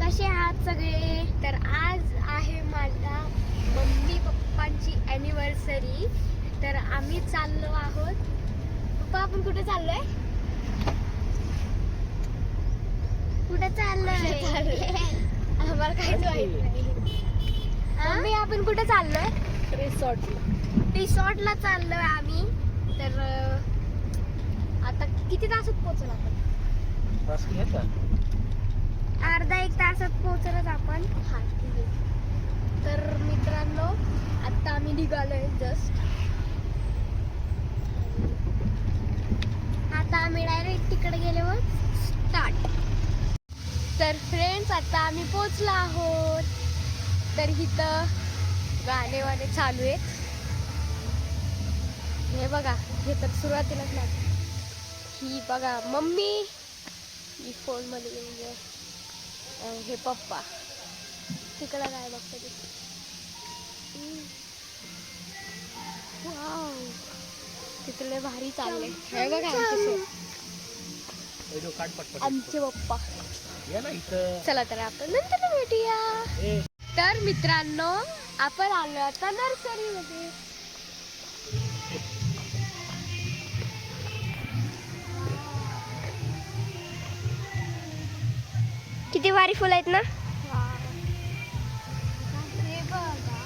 कसे आहात सगळे? तर आज आहे माझ्या मम्मी पप्पांची ॲनिव्हर्सरी. तर आम्ही चाललो आहोत. पप्पा आपण कुठे चाललोय? कुठे चाललोय? आम्हाला काहीच माहित नाही. मम्मी आपण कुठे चाललोय? रिसॉर्टला चाललोय आम्ही. तर आता किती तासात पोहोचलो आपण? अर्धा एक तासात पोहोचलोच आपण. हा ठीक आहे. तर मित्रांनो आता आम्ही निघालोय जस्ट. आता आम्ही डायरेक्ट तिकडे गेल्यावर स्टार्ट. तर फ्रेंड्स आता आम्ही पोहोचलो आहोत. तर इथं गाणे वाणे चालू आहेत. हे बघा, हे तर सुरुवातीलाच ना. ही बघा मम्मी, ही फोन मध्ये हे पप्पा तिकडं काय बघतं ते. वाव, तिकडे भारी चालले. हे बघा आमचे पप्पा. चला तर आपण नंतर भेटूया. तर मित्रांनो आपण आलो आता नर्सरीमध्ये. किती भारी फुलं आहेत ना. हे बघा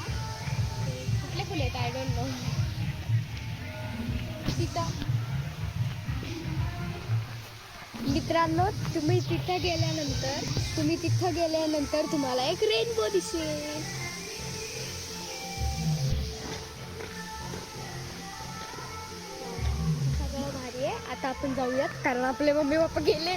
कुठले फुले आहेत आय डोंट नो. मित्रांनो तुम्ही तिथं गेल्यानंतर तुम्हाला एक रेनबो दिसेल. सगळं भारी आहे. आता आपण जाऊयात कारण आपले मम्मी पप्पा गेले.